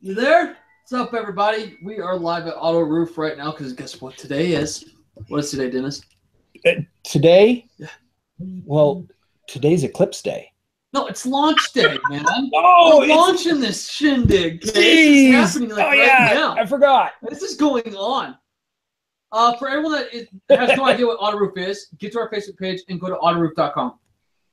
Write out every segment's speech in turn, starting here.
You there? What's up, everybody? We are live at AutoRoof right now because guess what today is? What is today, Dennis? Today? Yeah. Well, today's Eclipse Day. No, it's launch day, man. Oh, we're launching this shindig. Jeez. This is happening right now. I forgot. This is going on. For everyone that has no idea what AutoRoof is, get to our Facebook page and go to autoroof.com.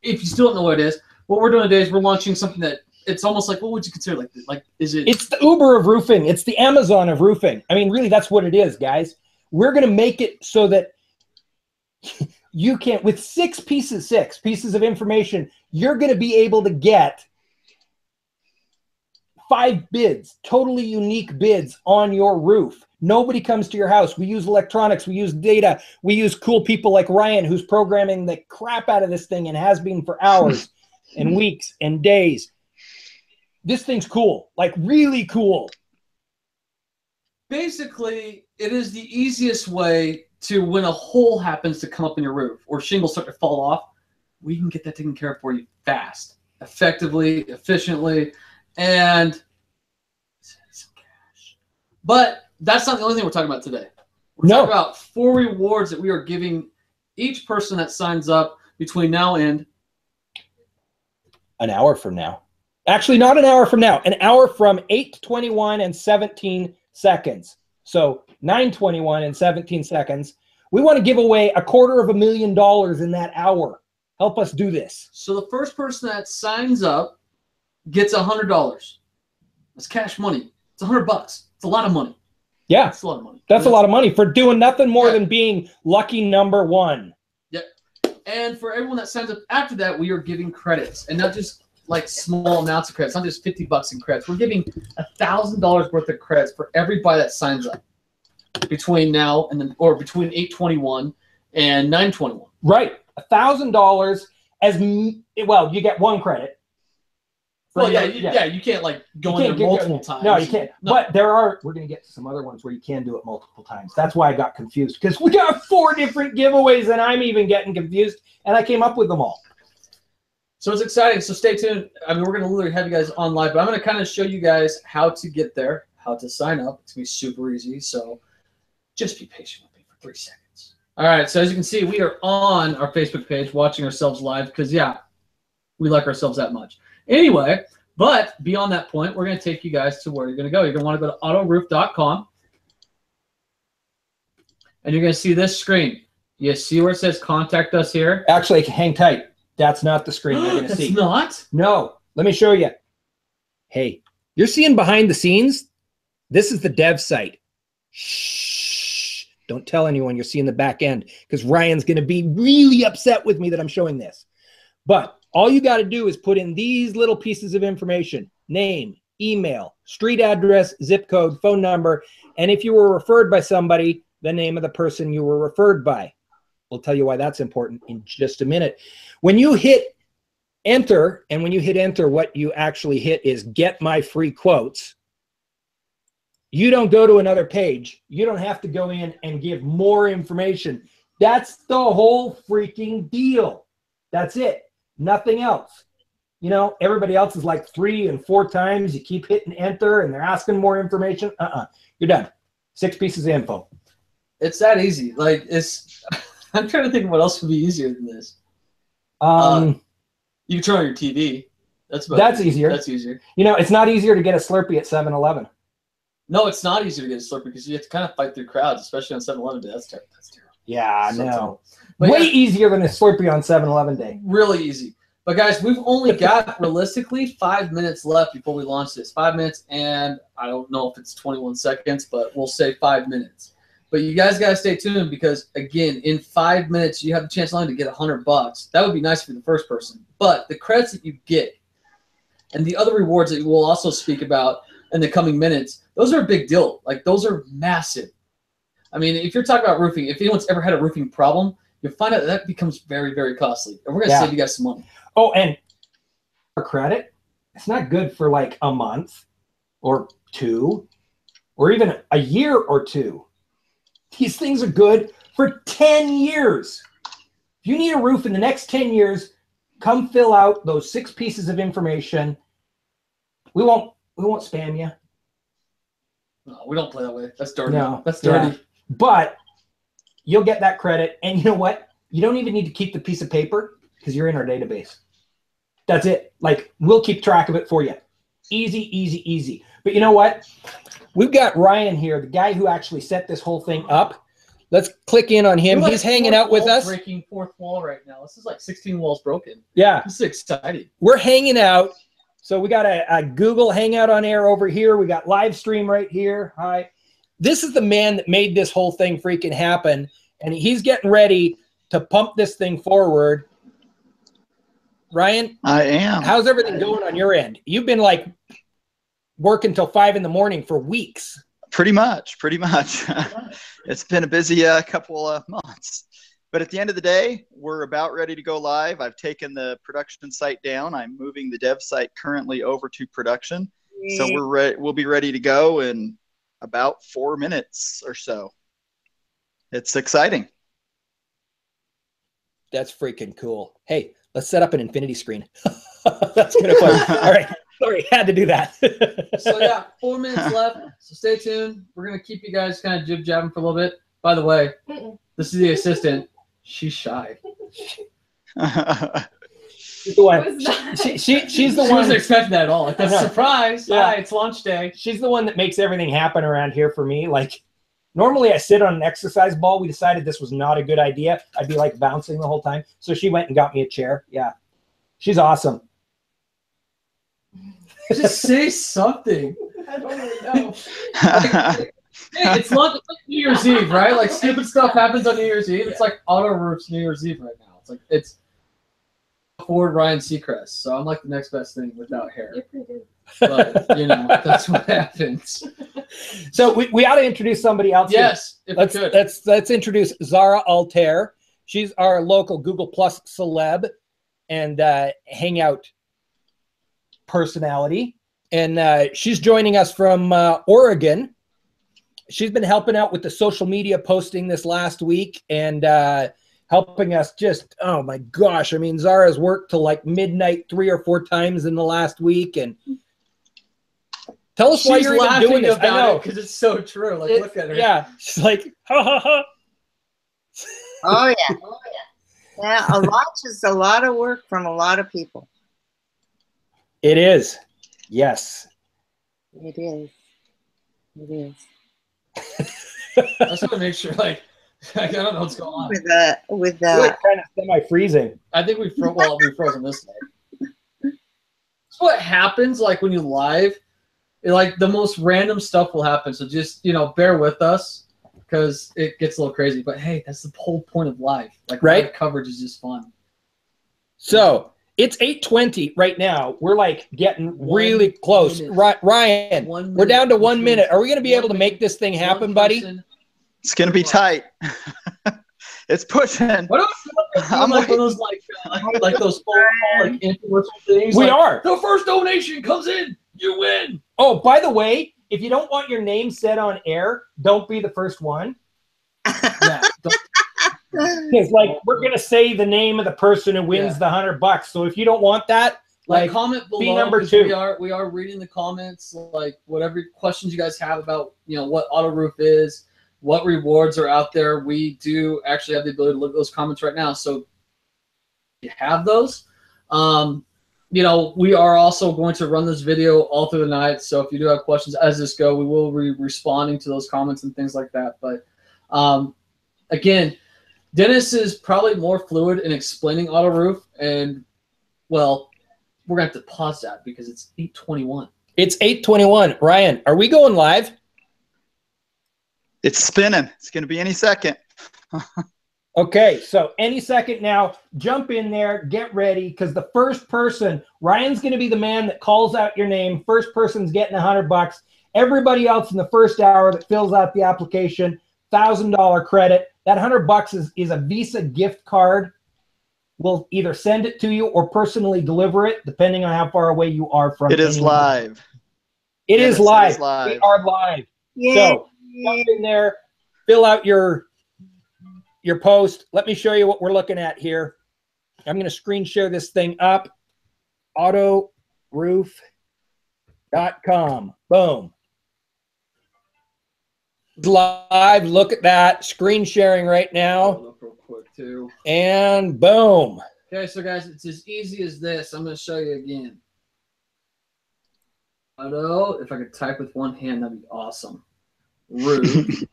If you still don't know what it is, what we're doing today is we're launching something that it's almost like, what would you consider like is it? It's the Uber of roofing. It's the Amazon of roofing. I mean, really, that's what it is, guys. We're going to make it so that you can, with six pieces of information, you're going to be able to get 5 bids, totally unique bids on your roof. Nobody comes to your house. We use electronics. We use data. We use cool people like Ryan, who's programming the crap out of this thing and has been for hours and weeks and days. This thing's cool, like really cool. Basically, it is the easiest way to, when a hole happens to come up in your roof or shingles start to fall off, we can get that taken care of for you fast, effectively, efficiently, and some cash. But that's not the only thing we're talking about today. We're talking about 4 rewards that we are giving each person that signs up between now and an hour from now. Actually, not an hour from now. An hour from 8:21 and 17 seconds. So 9:21 and 17 seconds. We want to give away $250,000 in that hour. Help us do this. So the first person that signs up gets $100. That's cash money. It's $100. It's a lot of money. Yeah, that's a lot of money. That's a lot of money for doing nothing more than being lucky number one. Yep. And for everyone that signs up after that, we are giving credits, and not just like small amounts of credits, not just $50 in credits. We're giving $1,000 worth of credits for everybody that signs up between now and then, or between 8:21 and 9:21. Right, $1,000 as well. You get 1 credit. Well, you can't like go in there multiple times. No, you can't. No. But we're going to get to some other ones where you can do it multiple times. That's why I got confused, because we got 4 different giveaways and I'm even getting confused, and I came up with them all. So it's exciting. So stay tuned. I mean, we're going to literally have you guys on live, but I'm going to kind of show you guys how to get there, how to sign up. It's going to be super easy. So just be patient with me for 3 seconds. All right. So as you can see, we are on our Facebook page watching ourselves live because, yeah, we like ourselves that much. Anyway, but beyond that point, we're going to take you guys to where you're going to go. You're going to want to go to autoroof.com, and you're going to see this screen. You see where it says contact us here? Actually, hang tight. That's not the screen you're going to see. It's not? No. Let me show you. Hey, you're seeing behind the scenes? This is the dev site. Shh. Don't tell anyone you're seeing the back end, because Ryan's going to be really upset with me that I'm showing this. But all you got to do is put in these little pieces of information: name, email, street address, zip code, phone number, and if you were referred by somebody, the name of the person you were referred by. We'll tell you why that's important in just a minute. When you hit enter, and when you hit enter, what you actually hit is get my free quotes. You don't go to another page. You don't have to go in and give more information. That's the whole freaking deal. That's it. Nothing else. You know, everybody else is like 3 and 4 times. You keep hitting enter and they're asking more information. You're done. 6 pieces of info. It's that easy. Like, it's I'm trying to think of what else would be easier than this. You can turn on your TV. That's easier. That's easier. You know, it's not easier to get a Slurpee at 7-Eleven. No, it's not easier to get a Slurpee because you have to kind of fight through crowds, especially on 7-Eleven Day. That's terrible. Yeah, so no. Way easier than a Slurpee on 7-Eleven Day. Really easy. But guys, we've only got realistically 5 minutes left before we launch this. 5 minutes, and I don't know if it's 21 seconds, but we'll say 5 minutes. But you guys got to stay tuned because, again, in 5 minutes, you have a chance only to get $100. That would be nice for the first person. But the credits that you get and the other rewards that we'll also speak about in the coming minutes, those are a big deal. Like, those are massive. I mean, if you're talking about roofing, if anyone's ever had a roofing problem, you'll find out that becomes very, very costly. And we're going to save you guys some money. Oh, and for credit, it's not good for like a month or 2 or even a year or 2. These things are good for 10 years. If you need a roof in the next 10 years, come fill out those 6 pieces of information. We won't spam you. No, we don't play that way. That's dirty. No, That's dirty. yeah. But you'll get that credit. And you know what? You don't even need to keep the piece of paper because you're in our database. That's it. Like, we'll keep track of it for you. Easy, easy, easy. But you know what? We've got Ryan here, the guy who actually set this whole thing up. Let's click in on him. We're like He's hanging out with us. Breaking fourth wall right now. This is like 16 walls broken. Yeah. This is exciting. We're hanging out. So we got a Google Hangout on air over here. We got live stream right here. Hi. This is the man that made this whole thing freaking happen. And he's getting ready to pump this thing forward. Ryan? I am. How's everything going on your end? You've been like working till 5 a.m. for weeks. Pretty much. It's been a busy couple of months. But at the end of the day, we're about ready to go live. I've taken the production site down. I'm moving the dev site currently over to production. So we'll be ready to go in about 4 minutes or so. It's exciting. That's freaking cool. Hey, let's set up an infinity screen. That's kind of fun. All right. Sorry, had to do that. So yeah, 4 minutes left. So stay tuned. We're gonna keep you guys kind of jib jabbing for a little bit. By the way, this is the assistant. She's shy. She's the one. She's the one. She wasn't expecting that at all. Like, that's a surprise. Yeah. Hi, it's lunch day. She's the one that makes everything happen around here for me. Like, normally I sit on an exercise ball. We decided this was not a good idea. I'd be like bouncing the whole time. So she went and got me a chair. Yeah, she's awesome. Just say something. I don't really know. Hey, it's like New Year's Eve, right? Like, stupid stuff happens on New Year's Eve. It's like AutoRoof's New Year's Eve right now. It's Ford Ryan Seacrest. So I'm like the next best thing without hair. You're pretty good. But, you know, that's what happens. So we ought to introduce somebody else. Yes, here. if we could. Let's introduce Zara Altair. She's our local Google Plus celeb and Hangout personality. And she's joining us from Oregon. She's been helping out with the social media posting this last week and helping us just, oh my gosh. I mean, Zara's worked till like midnight 3 or 4 times in the last week. And tell us why you're even doing this. I know. Because it's so true. Like, look at her. Yeah. She's like, ha ha ha. Oh, yeah. Yeah, a lot is a lot of work from a lot of people. It is. Yes. It is. It is. I just want to make sure, like, I don't know what's going on. With Like kind of semi-freezing. I think we froze on this side. That's what happens, like, when you live. Like, the most random stuff will happen. So just, you know, bear with us because it gets a little crazy. But hey, that's the whole point of live. Like, right? Live coverage is just fun. So it's 8:20 right now. We're like getting really close. Ryan, we're down to 1 minute. Are we going to be able to make this thing happen, buddy? It's going to be tight. It's pushing. What I'm like one of those like those full like influencer things. We like, are. The first donation comes in, you win. Oh, by the way, if you don't want your name said on air, don't be the first one. Yeah. Because like we're gonna say the name of the person who wins the $100. So if you don't want that, like comment below. Be number 2. We are reading the comments. Like whatever questions you guys have about what AutoRoof is, what rewards are out there. We do actually have the ability to look at those comments right now. So you have those. We are also going to run this video all through the night. So if you do have questions as this go, we will be responding to those comments and things like that. But again, Dennis is probably more fluid in explaining AutoRoof, and well, we're gonna have to pause that because it's 8:21. It's 8:21. Ryan, are we going live? It's spinning. It's going to be any second. Okay, so any second now, jump in there, get ready, because the first person, Ryan's going to be the man that calls out your name. First person's getting $100. Everybody else in the first hour that fills out the application, $1,000 credit. That $100 is a Visa gift card. We'll either send it to you or personally deliver it, depending on how far away you are from. It is live. It is live. It is live. We are live. Yay. So jump in there, fill out your post. Let me show you what we're looking at here. I'm going to screen share this thing up. AutoRoof.com. Boom. Live. Look at that. Screen sharing right now. Look real quick too. And boom. Okay, so guys, it's as easy as this. I'm going to show you again. Auto, if I could type with one hand, that'd be awesome. Roof.com.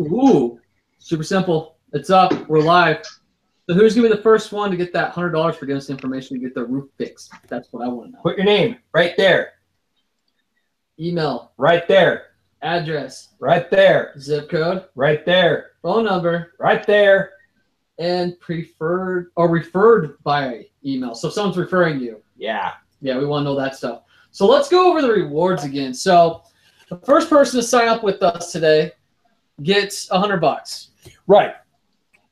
Ooh, super simple. It's up. We're live. So who's going to be the first one to get that $100 for giving us information to get their roof fixed? That's what I want to know. Put your name right there. Email. Right there. Address. Right there. Zip code. Right there. Phone number. Right there. And preferred or referred by email. So if someone's referring you. Yeah. Yeah, we want to know that stuff. So let's go over the rewards again. So the first person to sign up with us today gets $100. Right.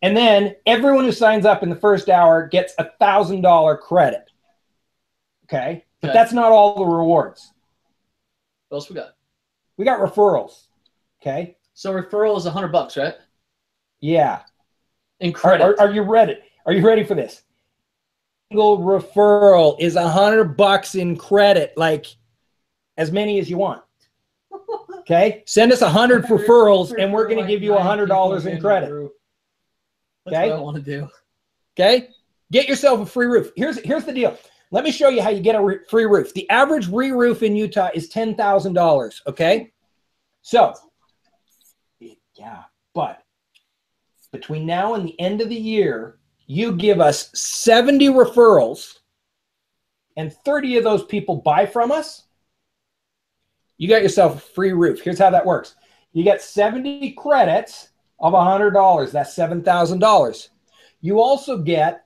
And then everyone who signs up in the first hour gets $1,000 credit. Okay. But that's not all the rewards. What else we got? We got referrals. Okay. So referral is $100, right? Yeah. In credit. Are you ready? Are you ready for this? Single referral is $100 in credit, like as many as you want. Okay. Send us 100 referrals and we're going to give you $100 in credit. That's what I want to do. Okay. Get yourself a free roof. Here's the deal. Let me show you how you get a free roof. The average re-roof in Utah is $10,000. Okay. So, yeah, but between now and the end of the year, you give us 70 referrals and 30 of those people buy from us, you got yourself a free roof. Here's how that works. You get 70 credits of $100. That's $7,000. You also get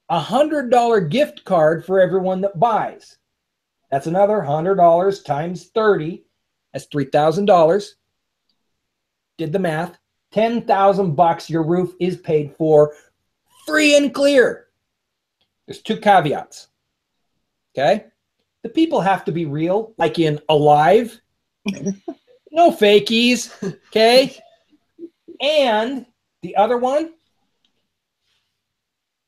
a $100 gift card for everyone that buys. That's another $100 times 30. That's $3,000. Did the math. $10,000 your roof is paid for free and clear. There's two caveats. Okay? The people have to be real, like in alive. No fakies. Okay? And the other one,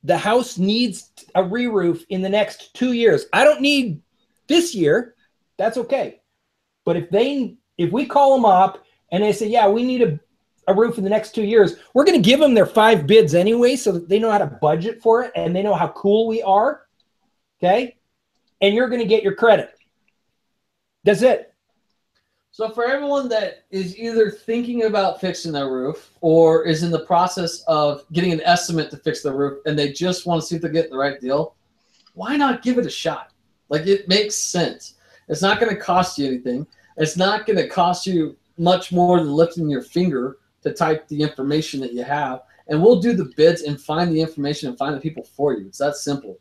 the house needs a re-roof in the next 2 years. I don't need this year. That's okay. But if we call them up and they say, yeah, we need a roof in the next 2 years, we're going to give them their 5 bids anyway so that they know how to budget for it and they know how cool we are. Okay? And you're going to get your credit. That's it. So for everyone that is either thinking about fixing their roof or is in the process of getting an estimate to fix their roof and they just want to see if they're getting the right deal, why not give it a shot? Like, it makes sense. It's not going to cost you anything. It's not going to cost you much more than lifting your finger to type the information that you have. And we'll do the bids and find the information and find the people for you. It's that simple.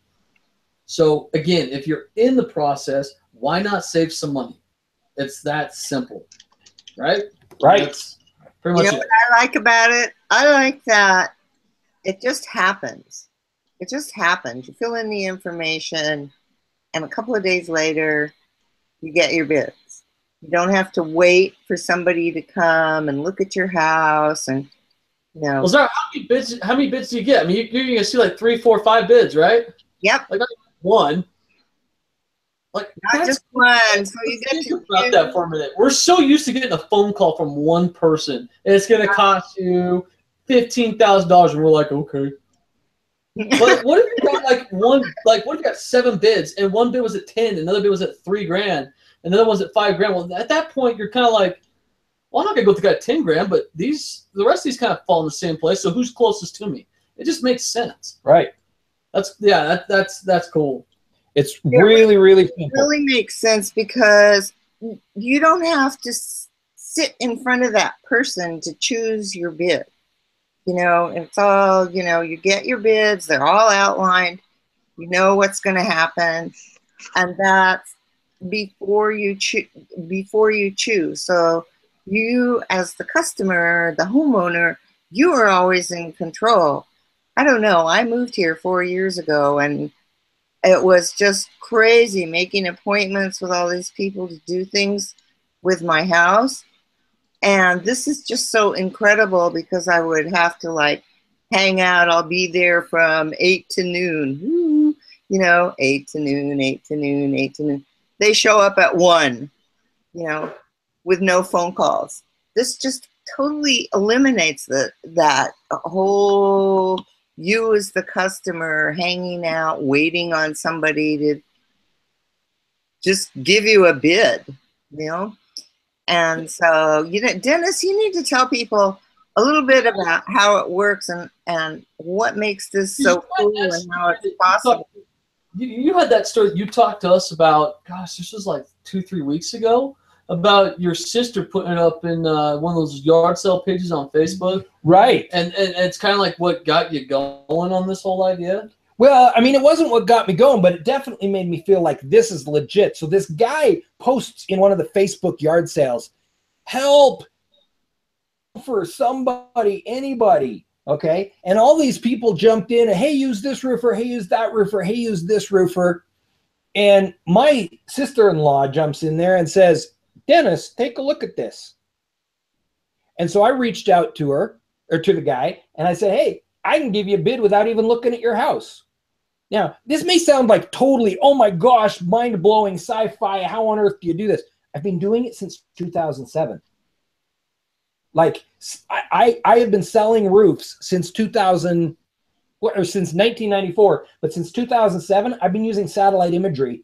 So again, if you're in the process, why not save some money? It's that simple, right? Right. That's pretty much what I like about it? I like that it just happens. It just happens. You fill in the information, and a couple of days later, you get your bids. You don't have to wait for somebody to come and look at your house and, you know. Well, Zara, how many bids do you get? I mean, you're going to see like 3, 4, 5 bids, right? Yep. Like not one. Like, not just one. So you get to about that for a minute. We're so used to getting a phone call from one person, and it's going to cost you $15,000, and we're like, okay. But what if you got like one? Like, what if you got 7 bids, and one bid was at 10, another bid was at $3,000, another one's at $5,000? Well, at that point, you're kind of like, well, I'm not gonna go with the guy at $10,000, but the rest of these kind of fall in the same place. So who's closest to me? It just makes sense, right? That's cool. It's really, really simple. It really makes sense because you don't have to sit in front of that person to choose your bid. You know, it's all, you know, you get your bids, they're all outlined, you know what's going to happen, and that's before you choose. So you, as the customer, the homeowner, you are always in control. I don't know, I moved here 4 years ago, and it was just crazy making appointments with all these people to do things with my house. And this is just so incredible because I would have to like hang out. I'll be there from 8 to noon, you know, 8 to noon, 8 to noon, 8 to noon. they show up at 1, you know, with no phone calls. This just totally eliminates that whole you as the customer hanging out, waiting on somebody to just give you a bid, you know? And so, you know, Dennis, you need to tell people a little bit about how it works and what makes this so cool and how it's possible. You had that story you talked to us about, gosh, this was like 2-3 weeks ago, about your sister putting it up in one of those yard sale pages on Facebook. Right. And it's kind of like what got you going on this whole idea? Well, I mean, it wasn't what got me going, but it definitely made me feel like this is legit. So this guy posts in one of the Facebook yard sales, help for somebody, anybody, okay? And all these people jumped in, and, hey, use this roofer, hey, use that roofer, hey, use this roofer. And my sister-in-law jumps in there and says, Dennis, take a look at this. And so I reached out to her, or to the guy, and I said, hey, I can give you a bid without even looking at your house. Now, this may sound like totally, oh my gosh, mind-blowing sci-fi. How on earth do you do this? I've been doing it since 2007. Like, I have been selling roofs since 2000, or since 1994, but since 2007, I've been using satellite imagery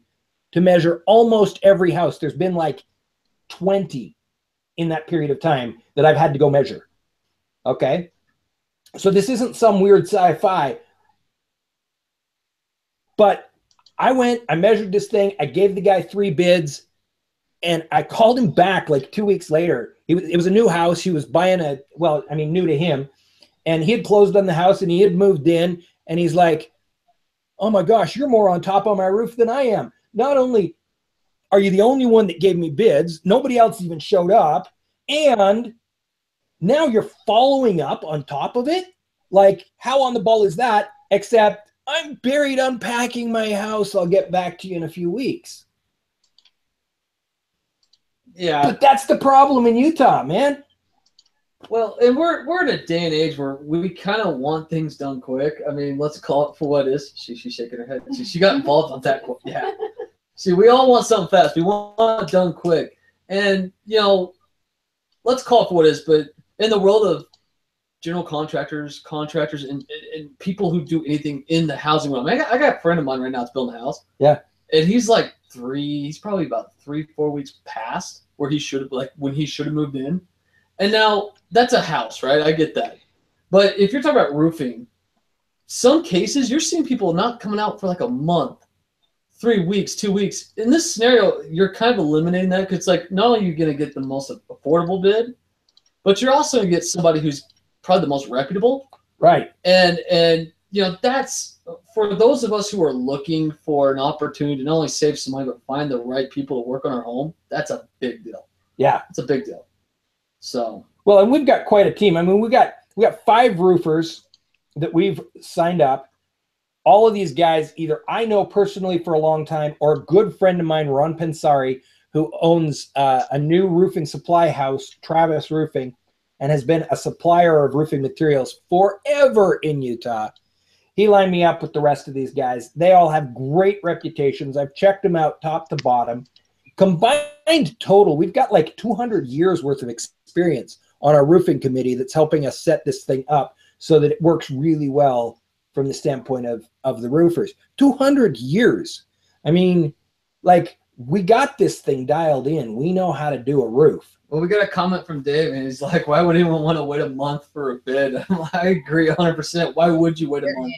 to measure almost every house. There's been like 20 in that period of time that I've had to go measure. Okay? So this isn't some weird sci-fi. But I went, I measured this thing, I gave the guy 3 bids, and I called him back like 2 weeks later. It was a new house. He was buying new to him. And he had closed on the house and he had moved in. And he's like, oh my gosh, you're more on top of my roof than I am. Not only are you the only one that gave me bids, nobody else even showed up. And now you're following up on top of it? Like, how on the ball is that? Except I'm buried unpacking my house. I'll get back to you in a few weeks. Yeah. But that's the problem in Utah, man. Well, and we're in a day and age where we kind of want things done quick. I mean, let's call it for what it is. She's shaking her head. She got involved on that. Yeah. See, we all want something fast. We want it done quick. And, you know, let's call it for what it is. But in the world of general contractors, and people who do anything in the housing realm. I got a friend of mine right now that's building a house. Yeah. And he's like he's probably about 3-4 weeks past where he should have, like, when he should have moved in. And now that's a house, right? I get that. But if you're talking about roofing, some cases you're seeing people not coming out for like a month, 3 weeks, 2 weeks. In this scenario, you're kind of eliminating that because it's like, not only are you going to get the most affordable bid, but you're also going to get somebody who's probably the most reputable. Right. And you know, that's for those of us who are looking for an opportunity to not only save some money, but find the right people to work on our home. That's a big deal. Yeah. It's a big deal. So, well, and we've got quite a team. I mean, we got 5 roofers that we've signed up. All of these guys, either I know personally for a long time, or a good friend of mine, Ron Pensari, who owns a new roofing supply house, Travis Roofing, and has been a supplier of roofing materials forever in Utah. He lined me up with the rest of these guys. They all have great reputations. I've checked them out top to bottom. Combined total, we've got like 200 years worth of experience on our roofing committee that's helping us set this thing up so that it works really well from the standpoint of the roofers. 200 years. I mean, like, we got this thing dialed in. We know how to do a roof. Well, we got a comment from Dave, and he's like, why would anyone want to wait a month for a bid? I agree 100%. Why would you wait a month?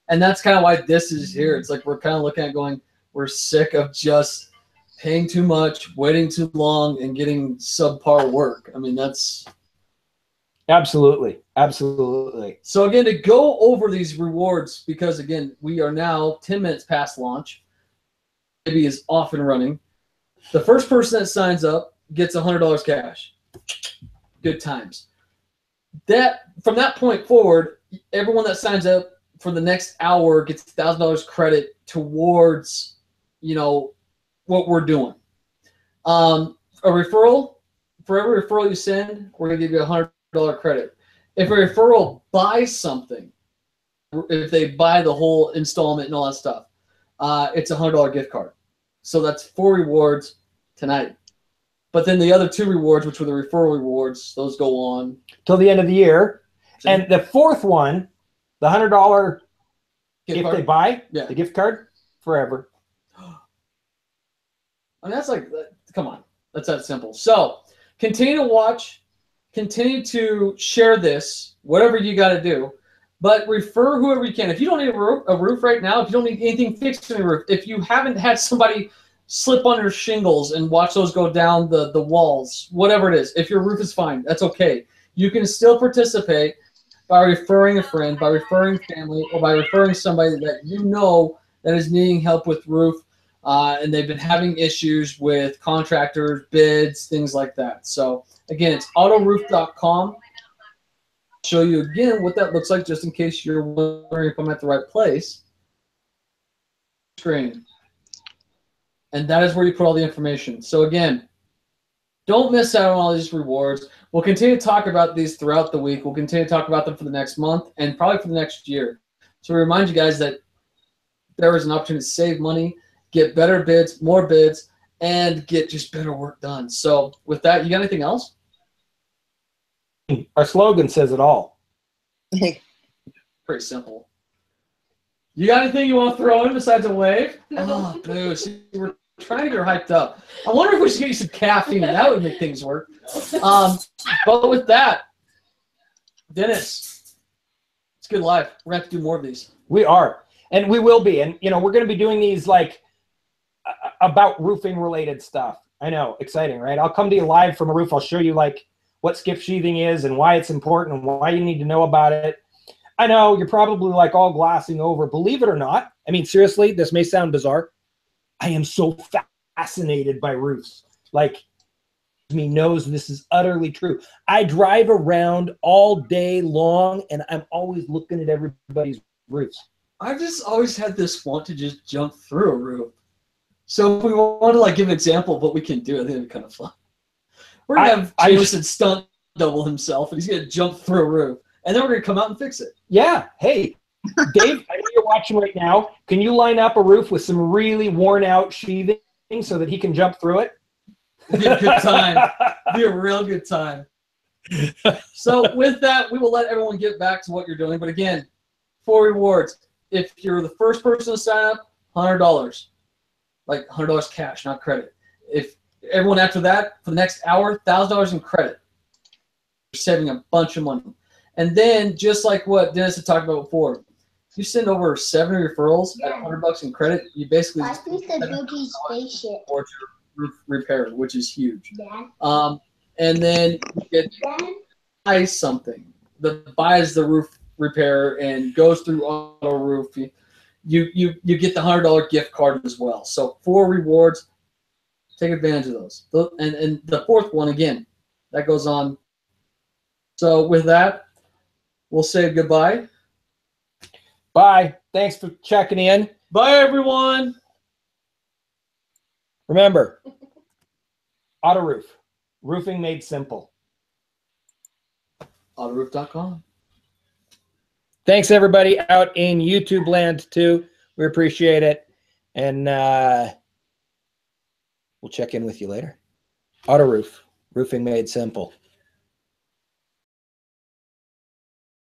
And that's kind of why this is here. It's like we're kind of looking at going, we're sick of just paying too much, waiting too long, and getting subpar work. I mean, that's... Absolutely. Absolutely. So, again, to go over these rewards, because, again, we are now 10 minutes past launch. Maybe is off and running. The first person that signs up gets $100 cash. Good times. From that point forward, everyone that signs up for the next hour gets $1,000 credit towards, you know, what we're doing. A referral, for every referral you send, we're going to give you $100 credit. If a referral buys something, if they buy the whole installment and all that stuff, it's a $100 gift card. So that's 4 rewards tonight. But then the other 2 rewards, which were the referral rewards, those go on till the end of the year. See? And the fourth one, the $100 gift if card. they buy Yeah. the gift card, forever. I mean, that's like, come on, that's that simple. So continue to watch, continue to share this, whatever you got to do, but refer whoever you can. If you don't need a roof right now, if you don't need anything fixed in the roof, if you haven't had somebody slip on your shingles and watch those go down the walls, whatever it is, if your roof is fine, that's okay. You can still participate by referring a friend, by referring family, or by referring somebody that you know that is needing help with roof. And they've been having issues with contractors, bids, things like that. So again, it's autoroof.com. Show you again what that looks like, just in case you're wondering if I'm at the right place. Screen. And that is where you put all the information. So again, don't miss out on all these rewards. We'll continue to talk about these throughout the week. We'll continue to talk about them for the next month and probably for the next year. So we remind you guys that there is an opportunity to save money, get better bids, more bids, and get just better work done. So with that, you got anything else? Our slogan says it all. Pretty simple. You got anything you want to throw in besides a wave? Oh, Duce, we're trying to get her hyped up. I wonder if we should get you some caffeine. That would make things work. But with that, Dennis, it's good life. We're going to have to do more of these. We are. And we will be. And, you know, we're going to be doing these like about roofing related stuff. I know. Exciting, right? I'll come to you live from a roof. I'll show you like what skip sheathing is and why it's important and why you need to know about it. I know you're probably like all glassing over. Believe it or not. I mean, seriously, this may sound bizarre. I am so fascinated by roofs. Like, me knows this is utterly true. I drive around all day long and I'm always looking at everybody's roofs. I've just always had this want to just jump through a roof. So if we want to like give an example of what we can do, I think it'd be kind of fun. We're going to have Jameson stunt double himself, and he's going to jump through a roof. And then we're going to come out and fix it. Yeah. Hey, Dave, I know you're watching right now. Can you line up a roof with some really worn out sheathing so that he can jump through it? It'd be a good time. It'd be a real good time. So with that, we will let everyone get back to what you're doing. But again, 4 rewards. If you're the first person to sign up, $100. Like $100 cash, not credit. If everyone after that, for the next hour, $1,000 in credit. You're saving a bunch of money. And then, just like what Dennis had talked about before, you send over 7 referrals at $100 in credit, you basically just towards your roof repair, which is huge. And then you get buys something that buys the roof repair and goes through AutoRoof. You get the $100 gift card as well. So 4 rewards. Take advantage of those. And the 4th one, again, that goes on. So with that, we'll say goodbye. Bye. Thanks for checking in. Bye, everyone. Remember, AutoRoof, roofing made simple. AutoRoof.com. Thanks, everybody out in YouTube land, too. We appreciate it. And we'll check in with you later. AutoRoof, roofing made simple.